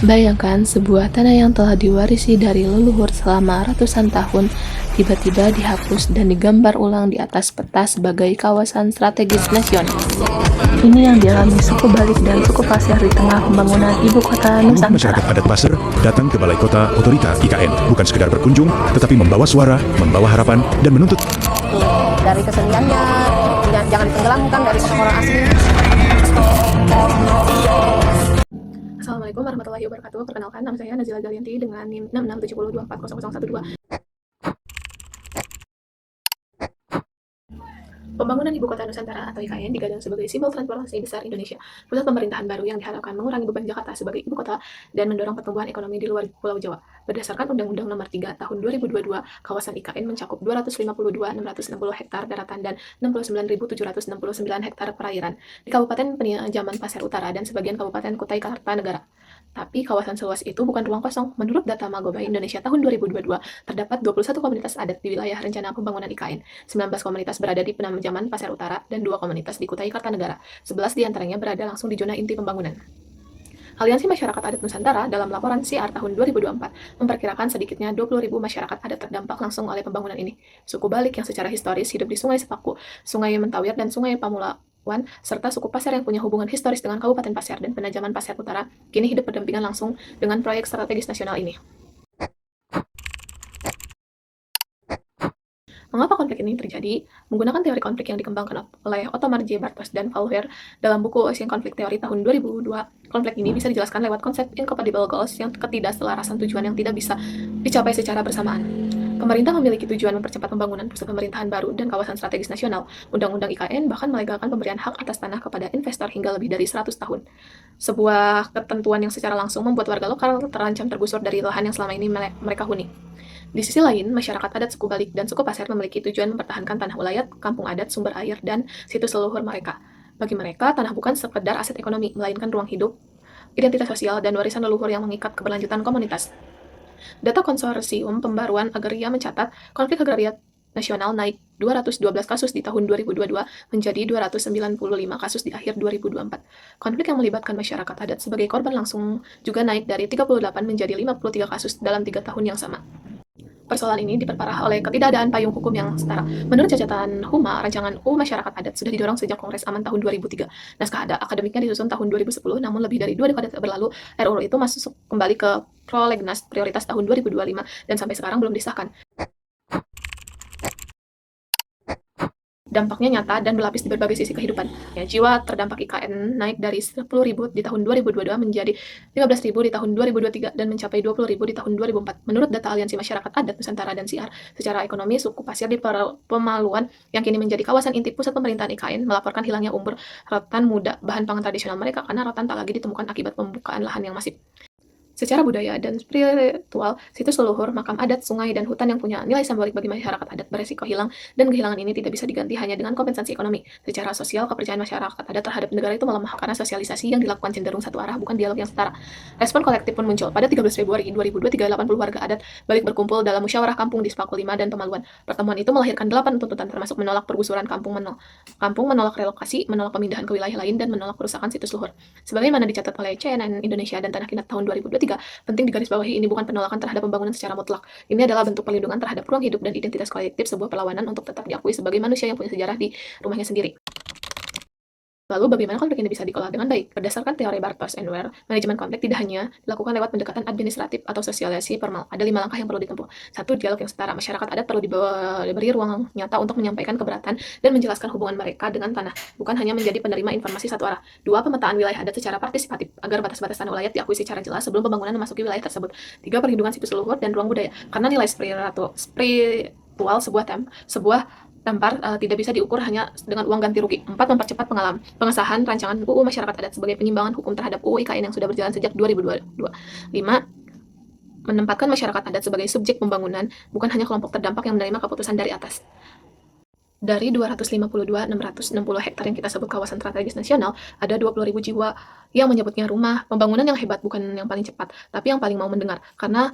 Bayangkan sebuah tanah yang telah diwarisi dari leluhur selama ratusan tahun tiba-tiba dihapus dan digambar ulang di atas peta sebagai kawasan strategis nasional. Ini yang dialami suku Balik dan suku Pasir di tengah pembangunan ibu kota Puluhan Nusantara. masyarakat adat Pasir datang ke Balai Kota Otorita IKN, bukan sekedar berkunjung, tetapi membawa suara, membawa harapan, dan menuntut dari keseniannya, jangan ditenggelamkan dari orang-orang asli. Assalamualaikum warahmatullahi wabarakatuh. Perkenalkan, nama saya Nazila Galianti dengan NIM 6670240012. Pembangunan Ibu Kota Nusantara atau IKN digadang sebagai simbol transformasi besar Indonesia, pusat pemerintahan baru yang diharapkan mengurangi beban Jakarta sebagai ibu kota dan mendorong pertumbuhan ekonomi di luar Pulau Jawa. Berdasarkan Undang-Undang Nomor 3 Tahun 2022, kawasan IKN mencakup 252.660 hektar daratan dan 69.769 hektar perairan di Kabupaten Penjaman Pasir Utara dan sebagian Kabupaten Kutai Kartanegara. Tapi kawasan seluas itu bukan ruang kosong. Menurut data Magobay Indonesia tahun 2022, terdapat 21 komunitas adat di wilayah rencana pembangunan IKN. 19 komunitas berada di Penjaman Pasir Utara dan 2 komunitas di Kutai Kartanegara. 11 diantaranya berada langsung di zona inti pembangunan. Aliansi Masyarakat Adat Nusantara dalam laporan SIAR tahun 2024 memperkirakan sedikitnya 20.000 masyarakat adat terdampak langsung oleh pembangunan ini. Suku Balik yang secara historis hidup di Sungai Sepaku, Sungai Mentawir, dan Sungai Pamulawan, serta suku Pasir yang punya hubungan historis dengan Kabupaten Pasir dan Penjaman Pasir Utara, kini hidup berdampingan langsung dengan proyek strategis nasional ini. Mengapa konflik ini terjadi? Menggunakan teori konflik yang dikembangkan oleh Ottomar J. Bartos dan Paul Weir dalam buku Ocean Conflict Theory tahun 2002, konflik ini bisa dijelaskan lewat konsep incompatible goals yang ketidakselarasan tujuan yang tidak bisa dicapai secara bersamaan. Pemerintah memiliki tujuan mempercepat pembangunan pusat pemerintahan baru dan kawasan strategis nasional. Undang-Undang IKN bahkan melegalkan pemberian hak atas tanah kepada investor hingga lebih dari 100 tahun. Sebuah ketentuan yang secara langsung membuat warga lokal terancam tergusur dari lahan yang selama ini mereka huni. Di sisi lain, masyarakat adat suku Balik dan suku Pasir memiliki tujuan mempertahankan tanah ulayat, kampung adat, sumber air, dan situs leluhur mereka. Bagi mereka, tanah bukan sekedar aset ekonomi, melainkan ruang hidup, identitas sosial, dan warisan leluhur yang mengikat keberlanjutan komunitas. Data Konsorsium Pembaruan Agraria mencatat konflik agraria nasional naik 212 kasus di tahun 2022 menjadi 295 kasus di akhir 2024. Konflik yang melibatkan masyarakat adat sebagai korban langsung juga naik dari 38 menjadi 53 kasus dalam 3 tahun yang sama. Persoalan ini diperparah oleh ketidakadaan payung hukum yang setara. Menurut catatan HUMA, rancangan UU Masyarakat Adat sudah didorong sejak Kongres Aman tahun 2003. Naskah akademiknya disusun tahun 2010, namun lebih dari 2 dekade berlalu, RUU itu masuk kembali ke prolegnas prioritas tahun 2025 dan sampai sekarang belum disahkan. Dampaknya nyata dan berlapis di berbagai sisi kehidupan. Ya, jiwa terdampak IKN naik dari 10.000 di tahun 2022 menjadi 15.000 di tahun 2023 dan mencapai 20.000 di tahun 2004. Menurut data Aliansi Masyarakat Adat Nusantara dan SIAR, secara ekonomi suku Pasir di Pemaluan yang kini menjadi kawasan inti pusat pemerintahan IKN melaporkan hilangnya umur rotan muda bahan pangan tradisional mereka karena rotan tak lagi ditemukan akibat pembukaan lahan yang masif. Secara budaya dan spiritual, situs leluhur, makam adat, sungai, dan hutan yang punya nilai simbolik bagi masyarakat adat beresiko hilang, dan kehilangan ini tidak bisa diganti hanya dengan kompensasi ekonomi. Secara sosial, kepercayaan masyarakat adat terhadap negara itu melemah karena sosialisasi yang dilakukan cenderung satu arah, bukan dialog yang setara. Respon kolektif pun muncul. Pada 13 Februari 2023, 80 warga adat Balik berkumpul dalam musyawarah kampung di Sepaku 5 dan Pemaluan. Pertemuan itu melahirkan 8 tuntutan termasuk menolak pergusuran kampung, menolak relokasi, menolak pemindahan ke wilayah lain, dan menolak perusakan situs luhur. Sebagaimana dicatat oleh CNN Indonesia dan Tanah Kinat tahun 2023, penting digarisbawahi ini bukan penolakan terhadap pembangunan secara mutlak. Ini adalah bentuk perlindungan terhadap ruang hidup dan identitas kolektif, sebuah perlawanan untuk tetap diakui sebagai manusia yang punya sejarah di rumahnya sendiri. Lalu bagaimana konflik ini bisa dikelola dengan baik? Berdasarkan teori Bartos and Weir, manajemen konflik tidak hanya dilakukan lewat pendekatan administratif atau sosialisasi formal. Ada 5 langkah yang perlu ditempuh. 1. Dialog yang setara. Masyarakat adat perlu diberi ruang nyata untuk menyampaikan keberatan dan menjelaskan hubungan mereka dengan tanah, bukan hanya menjadi penerima informasi satu arah. 2. Pemetaan wilayah adat secara partisipatif, agar batas-batas tanah ulayat diakui secara jelas sebelum pembangunan memasuki wilayah tersebut. 3. Perlindungan situs leluhur dan ruang budaya, karena nilai spiritual sebuah tampar tidak bisa diukur hanya dengan uang ganti rugi. 4. Mempercepat pengesahan rancangan UU Masyarakat Adat sebagai penyimbangan hukum terhadap UU IKN yang sudah berjalan sejak 2022. 5. Menempatkan masyarakat adat sebagai subjek pembangunan, bukan hanya kelompok terdampak yang menerima keputusan dari atas. Dari 252.660 hektar yang kita sebut kawasan strategis nasional, ada 20.000 jiwa yang menyebutnya rumah. Pembangunan yang hebat bukan yang paling cepat, tapi yang paling mau mendengar, karena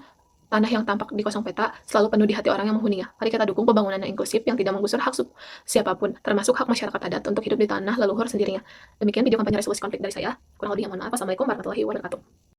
tanah yang tampak di kosong peta selalu penuh di hati orang yang menghuninya. Mari kita dukung pembangunan yang inklusif yang tidak menggusur hak siapapun, termasuk hak masyarakat adat untuk hidup di tanah leluhur sendirinya. Demikian video kampanye resolusi konflik dari saya. Kurang lebihnya mohon maaf. Wassalamualaikum warahmatullahi wabarakatuh.